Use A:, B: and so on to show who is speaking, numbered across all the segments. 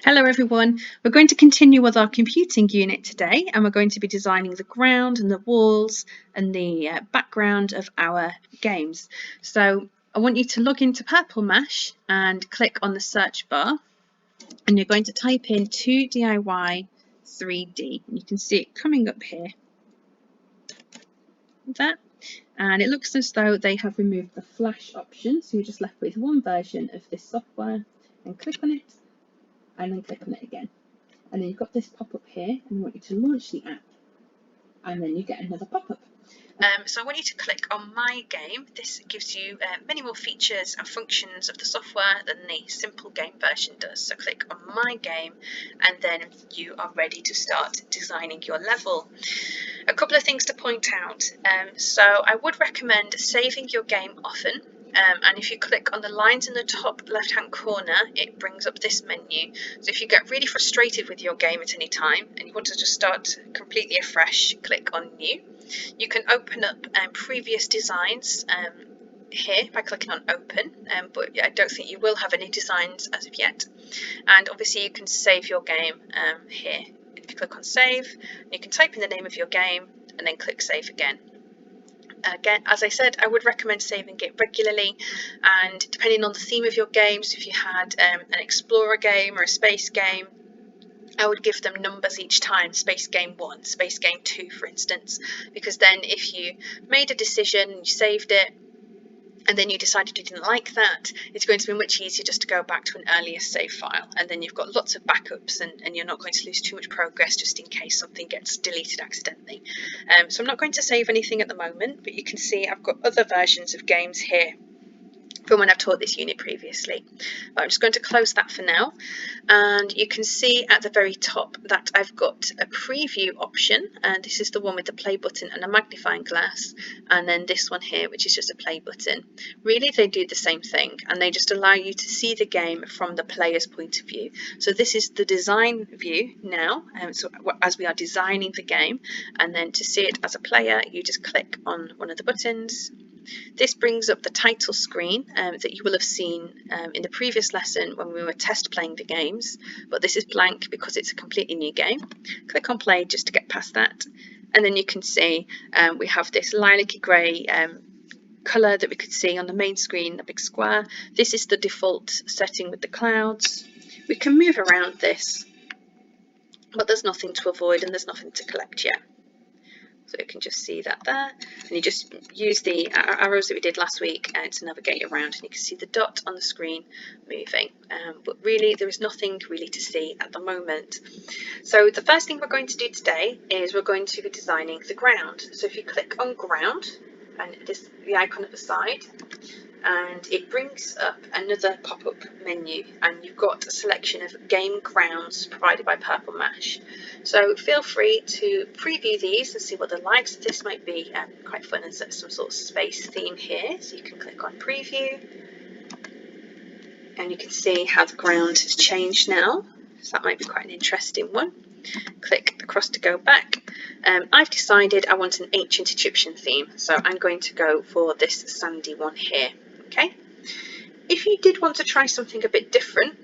A: Hello everyone, we're going to continue with our computing unit today and we're going to be designing the ground and the walls and the background of our games. So I want you to log into Purple Mash and click on the search bar and you're going to type in 2DIY 3D and you can see it coming up here. That. And it looks as though they have removed the flash option, so you're just left with one version of this software and click on it and then click on it again. And then you've got this pop-up here and I want you to launch the app and then you get another pop-up. So I want you to click on My Game. This gives you many more features and functions of the software than the simple game version does. So click on My Game and then you are ready to start designing your level. A couple of things to point out. So I would recommend saving your game often. And if you click on the lines in the top left hand corner, it brings up this menu. So if you get really frustrated with your game at any time and you want to just start completely afresh, click on New. You can open up previous designs here by clicking on Open, but I don't think you will have any designs as of yet. And obviously you can save your game here. If you click on Save, you can type in the name of your game and then click Save again. Again, as I said, I would recommend saving it regularly, and depending on the theme of your games, if you had an explorer game or a space game, I would give them numbers each time, Space Game 1, Space Game 2 for instance, because then if you made a decision, you saved it, and then you decided you didn't like that, it's going to be much easier just to go back to an earlier save file, and then you've got lots of backups and you're not going to lose too much progress just in case something gets deleted accidentally. So I'm not going to save anything at the moment, but you can see I've got other versions of games here from when I've taught this unit previously. But I'm just going to close that for now, and you can see at the very top that I've got a preview option, and this is the one with the play button and a magnifying glass, and then this one here which is just a play button. Really they do the same thing, and they just allow you to see the game from the player's point of view. So this is the design view now, so as we are designing the game, and then to see it as a player you just click on one of the buttons. This brings up the title screen that you will have seen in the previous lesson when we were test playing the games, but this is blank because it's a completely new game. Click on play just to get past that, and then you can see we have this lilac-y grey colour that we could see on the main screen, the big square. This is the default setting with the clouds. We can move around this, but there's nothing to avoid and there's nothing to collect yet. So you can just see that there, and you just use the arrows that we did last week to navigate around, and you can see the dot on the screen moving, but really there is nothing really to see at the moment. So the first thing we're going to do today is we're going to be designing the ground. So if you click on ground and this the icon at the side, and it brings up another pop-up menu, and you've got a selection of game grounds provided by Purple Mash. So feel free to preview these and see what they're like. So this might be quite fun and set some sort of space theme here. So you can click on preview and you can see how the ground has changed now. So that might be quite an interesting one. Click across to go back. I've decided I want an ancient Egyptian theme, so I'm going to go for this sandy one here. Okay. If you did want to try something a bit different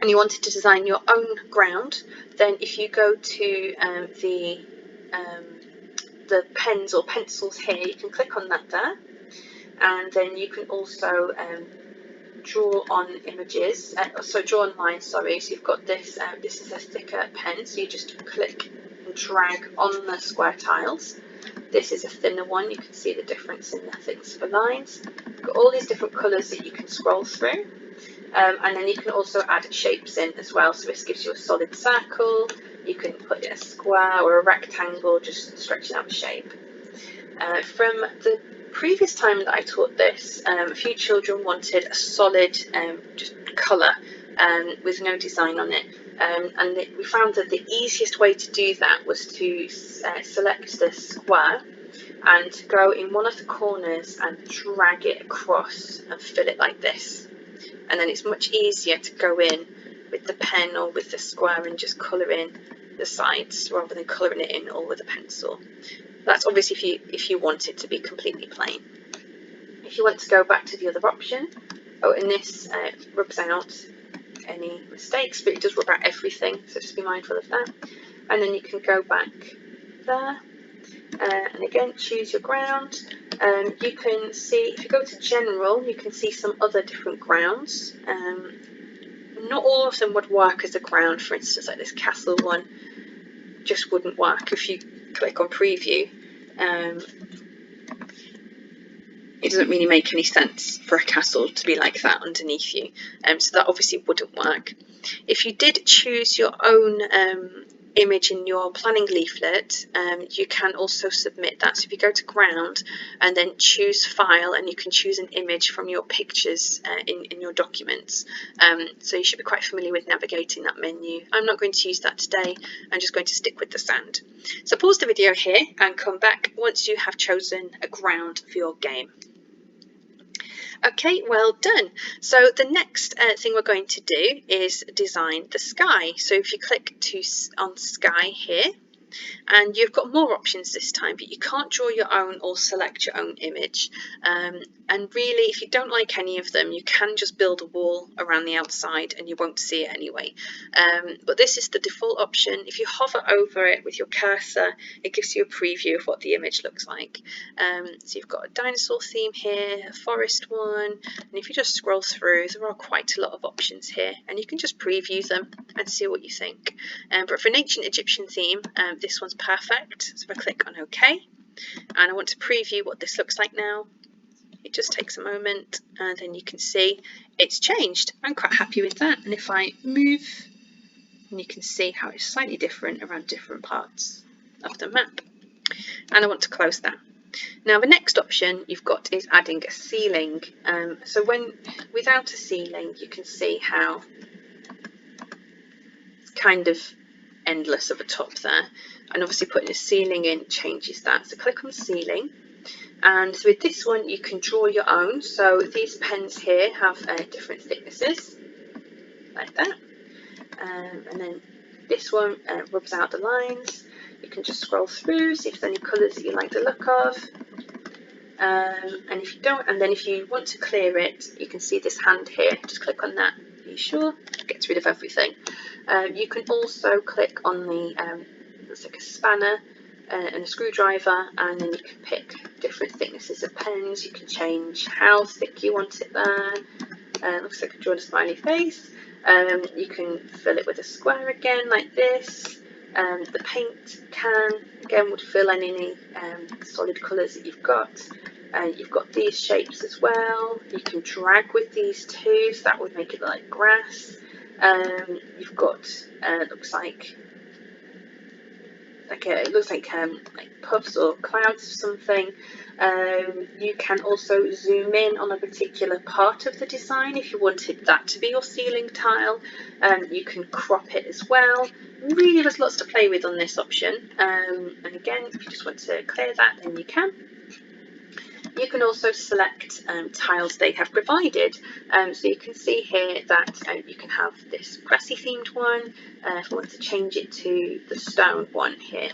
A: and you wanted to design your own ground, then if you go to the pens or pencils here, you can click on that there, and then you can also draw on images, draw on lines, sorry. So you've got this, this is a thicker pen, so you just click and drag on the square tiles. This is a thinner one, you can see the difference in the thickness of the lines. You've got all these different colours that you can scroll through, and then you can also add shapes in as well. So this gives you a solid circle, you can put a square or a rectangle, just stretching out the shape. From the previous time that I taught this, a few children wanted a solid just colour with no design on it, and we found that the easiest way to do that was to select the square and go in one of the corners and drag it across and fill it like this, and then it's much easier to go in with the pen or with the square and just colour in the sides rather than colouring it in all with a pencil. That's obviously if you want it to be completely plain. If you want to go back to the other option, and this rubs out any mistakes, but it does rub out everything, so just be mindful of that. And then you can go back there, and again choose your ground. You can see, if you go to general, you can see some other different grounds. Not all of them would work as a ground. For instance, like this castle one just wouldn't work if you click on preview. It doesn't really make any sense for a castle to be like that underneath you, so that obviously wouldn't work. If you did choose your own image in your planning leaflet, you can also submit that. So if you go to ground and then choose file, and you can choose an image from your pictures in your documents. So you should be quite familiar with navigating that menu. I'm not going to use that today. I'm just going to stick with the sand. So pause the video here and come back once you have chosen a ground for your game. Okay, well done. So the next thing we're going to do is design the sky. So if you click on sky here, and you've got more options this time, but you can't draw your own or select your own image. And really, if you don't like any of them, you can just build a wall around the outside and you won't see it anyway. But this is the default option. If you hover over it with your cursor, it gives you a preview of what the image looks like. So you've got a dinosaur theme here, a forest one, and if you just scroll through, there are quite a lot of options here, and you can just preview them and see what you think. But for an ancient Egyptian theme, this one's perfect. So if I click on OK, and I want to preview what this looks like now, it just takes a moment, and then you can see it's changed. I'm quite happy with that. And if I move, and you can see how it's slightly different around different parts of the map. And I want to close that. Now the next option you've got is adding a ceiling. So without a ceiling, you can see how it's kind of endless of a top there, and obviously putting a ceiling in changes that. So click on ceiling, and so with this one you can draw your own. So these pens here have different thicknesses like that, and then this one rubs out the lines. You can just scroll through, see if there's any colours that you like the look of, and if you don't, and then if you want to clear it, you can see this hand here, just click on that. Are you sure? It gets rid of everything. You can also click on the looks like a spanner and a screwdriver, and then you can pick different thicknesses of pens. You can change how thick you want it there. Looks like I've drawn a smiley face. You can fill it with a square again like this. The paint can again would fill in any solid colours that you've got. You've got these shapes as well. You can drag with these too, so that would make it like grass. You've got looks like it looks like puffs or clouds or something. You can also zoom in on a particular part of the design if you wanted that to be your ceiling tile. You can crop it as well. Really, there's lots to play with on this option. And again, if you just want to clear that, then you can. You can also select tiles they have provided. So you can see here that you can have this grassy themed one, if I want to change it to the stone one here.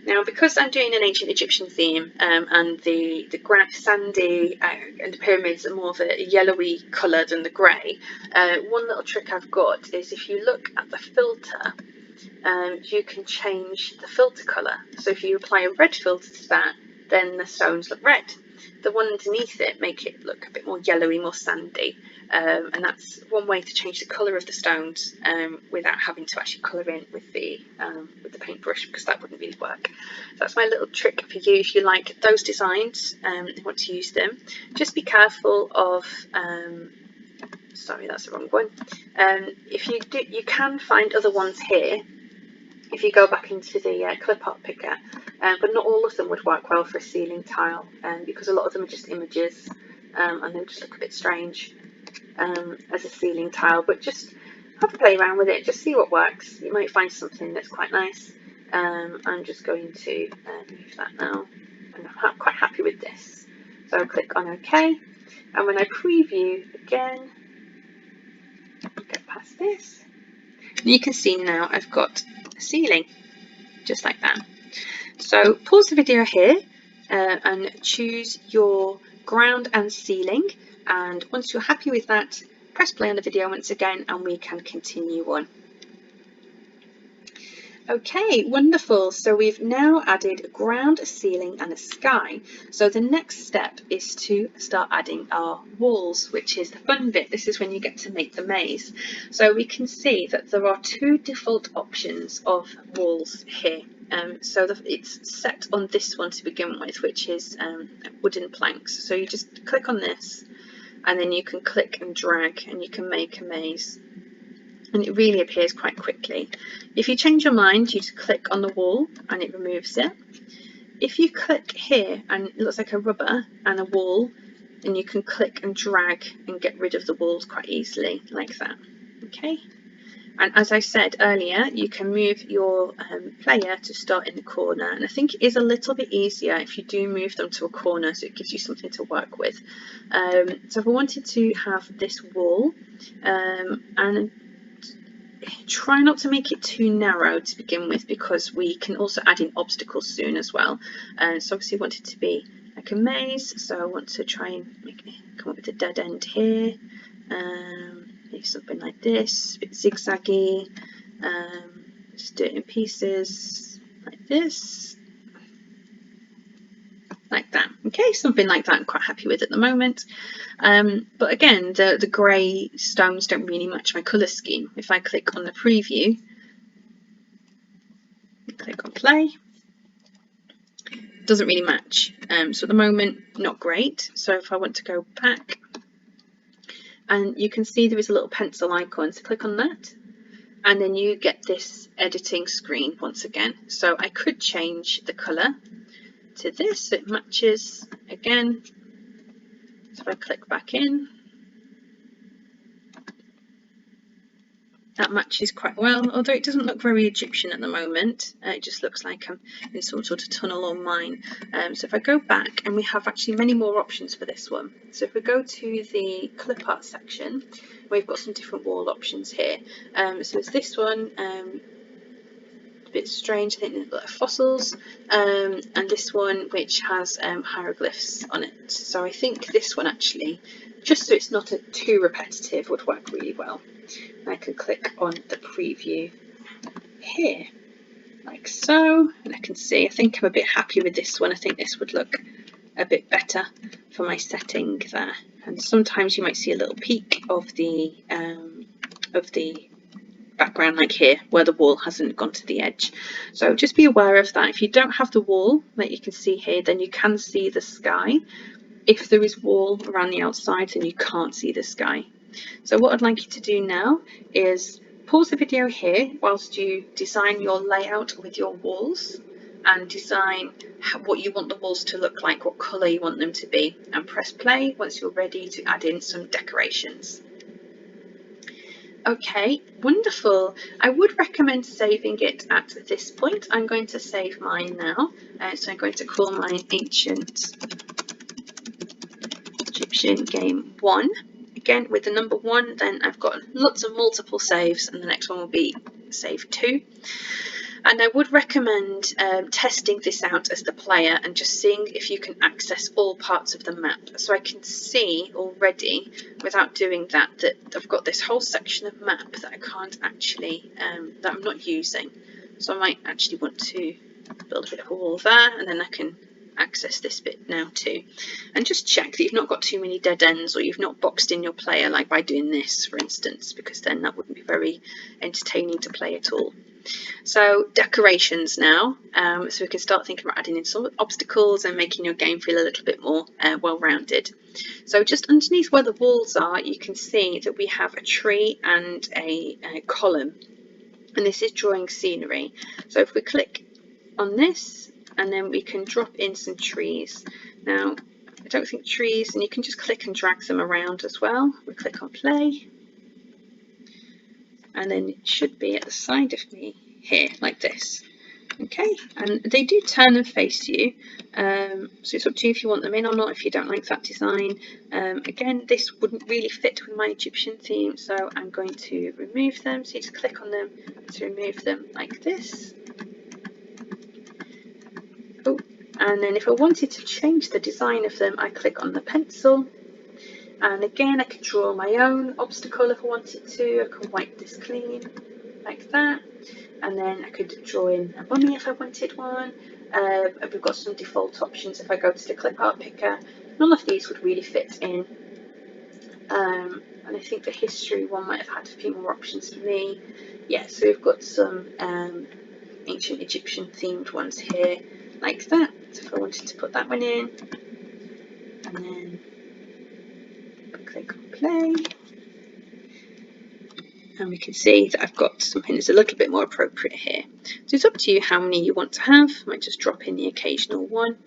A: Now, because I'm doing an ancient Egyptian theme, and the sandy and the pyramids are more of a yellowy colour than the grey, one little trick I've got is if you look at the filter, you can change the filter colour. So if you apply a red filter to that, then the stones look red. The one underneath it make it look a bit more yellowy, more sandy, and that's one way to change the colour of the stones without having to actually colour in with the paintbrush, because that wouldn't really work. So that's my little trick for you if you like those designs and want to use them. Just be careful of sorry, that's the wrong one. If you do, you can find other ones here if you go back into the clip art picker, but not all of them would work well for a ceiling tile, because a lot of them are just images, and they just look a bit strange as a ceiling tile. But just have a play around with it, just see what works. You might find something that's quite nice. I'm just going to move that now, and I'm quite happy with this. So I'll click on OK, and when I preview again, get past this, you can see now I've got a ceiling, just like that. So pause the video here and choose your ground and ceiling, and once you're happy with that, press play on the video once again and we can continue on. Okay, wonderful. So we've now added a ground, a ceiling and a sky. So the next step is to start adding our walls, which is the fun bit. This is when you get to make the maze. So we can see that there are two default options of walls here. So it's set on this one to begin with, which is wooden planks. So you just click on this and then you can click and drag and you can make a maze. And it really appears quite quickly. If you change your mind, you just click on the wall and it removes it. If you click here and it looks like a rubber and a wall, then you can click and drag and get rid of the walls quite easily, like that. Okay. And as I said earlier, you can move your player to start in the corner. And I think it is a little bit easier if you do move them to a corner, so it gives you something to work with. So if I wanted to have this wall, and try not to make it too narrow to begin with, because we can also add in obstacles soon as well. So obviously I want it to be like a maze, so I want to try and come up with a dead end here. Maybe something like this, a bit zigzaggy. Just do it in pieces like this, like that. Okay, something like that I'm quite happy with at the moment. But again, the grey stones don't really match my colour scheme. If I click on the preview, click on play, it doesn't really match. So at the moment, not great. So if I want to go back, and you can see there is a little pencil icon, so click on that. And then you get this editing screen once again. So I could change the colour to this, so it matches again. So if I click back in, that matches quite well, although it doesn't look very Egyptian at the moment. It just looks like I'm in some sort of tunnel or mine. So if I go back, and we have actually many more options for this one. So if we go to the clip art section, we've got some different wall options here. So there's this one, a bit strange, I think they're like fossils, and this one which has hieroglyphs on it. So I think this one actually, just so it's not too repetitive, would work really well. I can click on the preview here, like so, and I can see, I think I'm a bit happy with this one. I think this would look a bit better for my setting there. And sometimes you might see a little peek of the background, like here, where the wall hasn't gone to the edge. So just be aware of that. If you don't have the wall that you can see here, then you can see the sky. If there is wall around the outside, then you can't see the sky. So what I'd like you to do now is pause the video here whilst you design your layout with your walls and design what you want the walls to look like, what colour you want them to be, and press play once you're ready to add in some decorations. Okay, wonderful. I would recommend saving it at this point. I'm going to save mine now. So I'm going to call mine Ancient Egyptian Game 1. Again, with the number 1, then I've got lots of multiple saves, and the next one will be save 2. And I would recommend testing this out as the player and just seeing if you can access all parts of the map. So I can see already, without doing that, that I've got this whole section of map that I can't actually, that I'm not using. So I might actually want to build a bit of a wall there, and then I can access this bit now too. And just check that you've not got too many dead ends, or you've not boxed in your player, like by doing this, for instance, because then that wouldn't be very entertaining to play at all. So decorations now, so we can start thinking about adding in some obstacles and making your game feel a little bit more well-rounded. So just underneath where the walls are, you can see that we have a tree and a column, and this is drawing scenery. So if we click on this, and then we can drop in some trees. Now, I don't think trees, and you can just click and drag them around as well. We click on play, and then it should be at the side of me here, like this. Okay, and they do turn and face you, so it's up to you if you want them in or not, if you don't like that design. Again, this wouldn't really fit with my Egyptian theme, so I'm going to remove them. So you just click on them to remove them like this. Oh, and then if I wanted to change the design of them, I click on the pencil, And again, I can draw my own obstacle if I wanted to. I can wipe this clean like that. And then I could draw in a mummy if I wanted one. We've got some default options if I go to the clip art picker. None of these would really fit in. And I think the history one might have had a few more options for me. Yeah, so we've got some ancient Egyptian themed ones here like that. So if I wanted to put that one in, and then click on play, and we can see that I've got something that's a little bit more appropriate here. So it's up to you how many you want to have. I might just drop in the occasional one.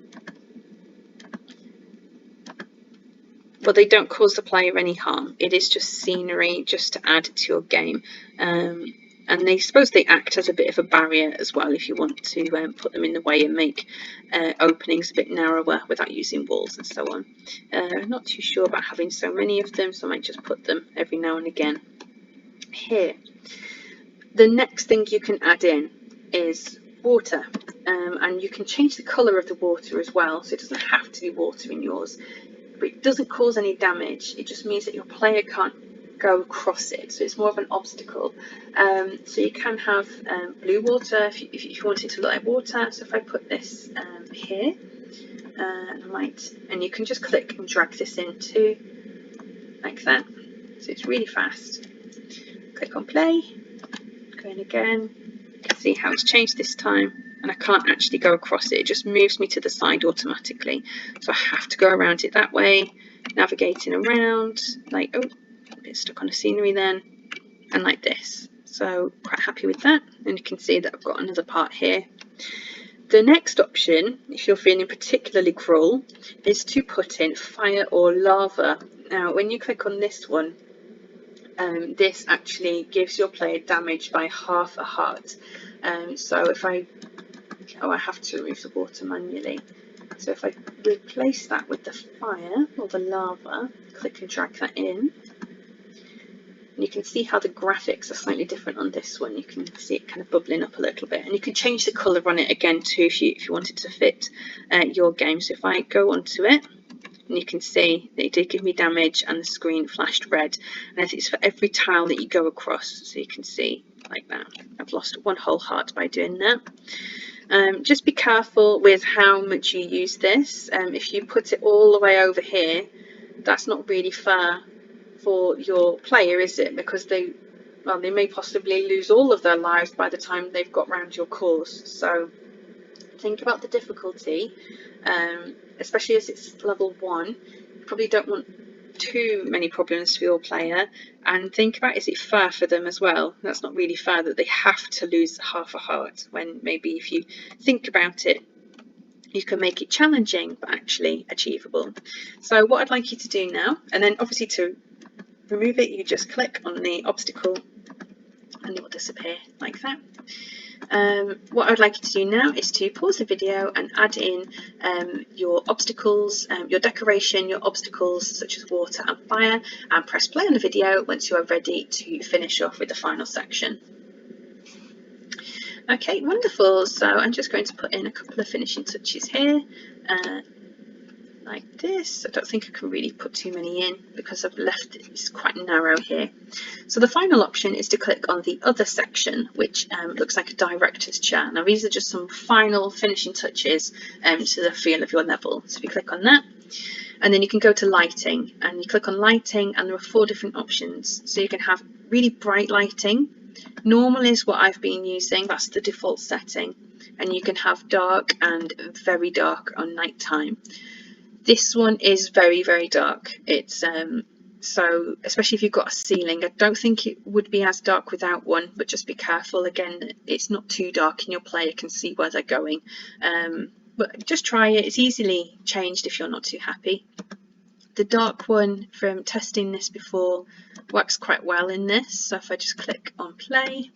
A: But they don't cause the player any harm. It is just scenery, just to add to your game. And they suppose they act as a bit of a barrier as well if you want to put them in the way and make openings a bit narrower without using walls and so on. Not too sure about having so many of them, so I might just put them every now and again here. The next thing you can add in is water, and you can change the colour of the water as well, so it doesn't have to be water in yours. But it doesn't cause any damage. It just means that your player can't go across it, so it's more of an obstacle. So you can have blue water if you want it to look like water. So if I put this here, and you can just click and drag this in too, like that. So it's really fast. Click on play, go in again. You can see how it's changed this time. And I can't actually go across it, it just moves me to the side automatically. So I have to go around it that way, navigating around, like, oh, a bit stuck on a scenery then, and like this. So quite happy with that, and you can see that I've got another part here. The next option, if you're feeling particularly cruel, is to put in fire or lava. Now, when you click on this one, this actually gives your player damage by half a heart. So if I have to remove the water manually. So if I replace that with the fire or the lava, click and drag that in, and you can see how the graphics are slightly different on this one. You can see it kind of bubbling up a little bit, and you can change the colour on it again too if you want it to fit your game. So if I go onto it, and you can see that it did give me damage and the screen flashed red, and it's for every tile that you go across, so you can see like that. I've lost one whole heart by doing that. Just be careful with how much you use this. If you put it all the way over here, that's not really fair for your player, is it? Because they may possibly lose all of their lives by the time they've got round your course. So think about the difficulty, especially as it's level 1. You probably don't want too many problems for your player, and think about, is it fair for them as well? That's not really fair that they have to lose half a heart, when maybe if you think about it, you can make it challenging but actually achievable. So what I'd like you to do now, and then obviously to remove it, you just click on the obstacle and it will disappear like that. What I'd like you to do now is to pause the video and add in your obstacles, your decoration, your obstacles such as water and fire, and press play on the video once you are ready to finish off with the final section. Okay, wonderful. So I'm just going to put in a couple of finishing touches here, like this. I don't think I can really put too many in because I've left it's quite narrow here. So the final option is to click on the other section, which looks like a director's chair. Now these are just some final finishing touches to the feel of your level. So if you click on that, and then you can go to lighting, and you click on lighting, and there are 4 different options. So you can have really bright lighting. Normal is what I've been using, that's the default setting, and you can have dark and very dark on night time. This one is very, very dark. It's so especially if you've got a ceiling, I don't think it would be as dark without one, but just be careful. Again, it's not too dark and your player can see where they're going. But just try it. It's easily changed if you're not too happy. The dark one, from testing this before, works quite well in this. So if I just click on play,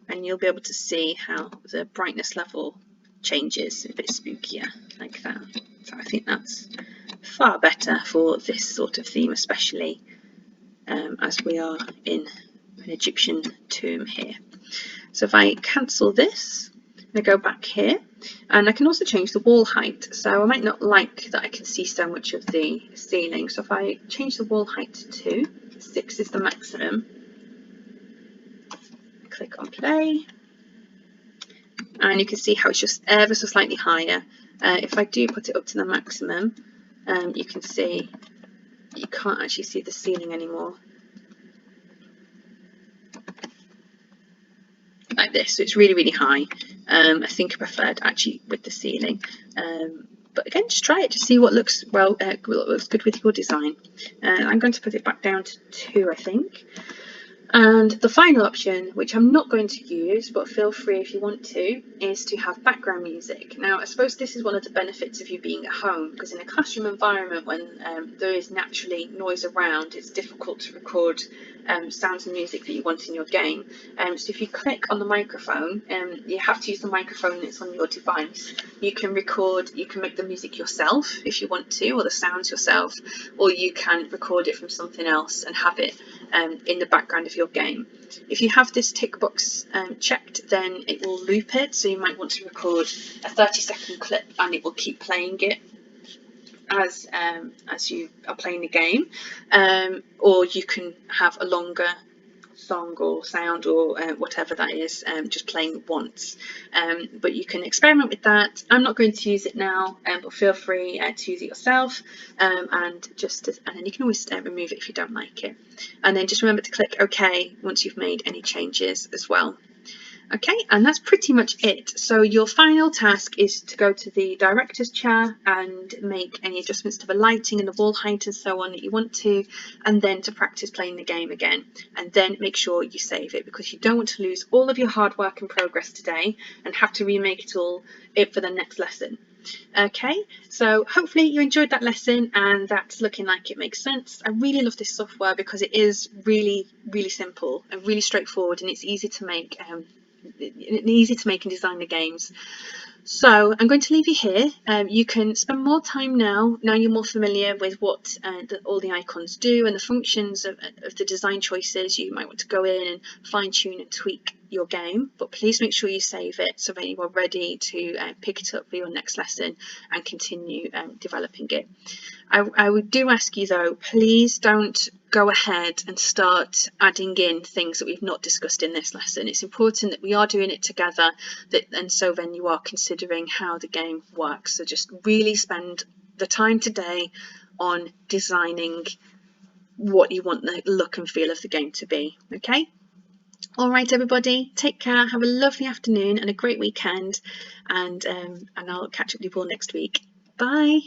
A: and you'll be able to see how the brightness level changes, a bit spookier like that. So I think that's far better for this sort of theme, especially as we are in an Egyptian tomb here. So if I cancel this, I'm going to go back here, And I can also change the wall height, so I might not like that I can see so much of the ceiling. So if I change the wall height to 2, 6 is the maximum, click on play, and you can see how it's just ever so slightly higher. If I do put it up to the maximum, you can see you can't actually see the ceiling anymore, like this. So it's really, really high. I think I preferred actually with the ceiling, but again, just try it to see what looks what looks good with your design. I'm going to put it back down to 2, I think. And the final option, which I'm not going to use, but feel free if you want to, is to have background music. Now, I suppose this is one of the benefits of you being at home, because in a classroom environment, when there is naturally noise around, it's difficult to record sounds and music that you want in your game. So if you click on the microphone, you have to use the microphone that's on your device. You can record, you can make the music yourself if you want to, or the sounds yourself, or you can record it from something else and have it in the background of your game. If you have this tick box checked, then it will loop it, so you might want to record a 30-second clip and it will keep playing it as you are playing the game, or you can have a longer song or sound or whatever that is, just playing once, but you can experiment with that. I'm not going to use it now, but feel free to use it yourself, and then you can always remove it if you don't like it, and then just remember to click OK once you've made any changes as well. Okay, and that's pretty much it. So your final task is to go to the director's chair and make any adjustments to the lighting and the wall height and so on that you want to, and then to practice playing the game again, and then make sure you save it, because you don't want to lose all of your hard work and progress today and have to remake it all for the next lesson. Okay, so hopefully you enjoyed that lesson and that's looking like it makes sense. I really love this software because it is really, really simple and really straightforward, and it's easy to make and design the games. So I'm going to leave you here. You can spend more time now you're more familiar with what all the icons do and the functions of the design choices. You might want to go in and fine tune and tweak your game, but please make sure you save it so that you are ready to pick it up for your next lesson and continue developing it. I would do ask you though, please don't go ahead and start adding in things that we've not discussed in this lesson. It's important that we are doing it together, and so then you are considering how the game works. So just really spend the time today on designing what you want the look and feel of the game to be. Okay? All right, everybody, take care, have a lovely afternoon and a great weekend, and I'll catch up with you all next week. Bye.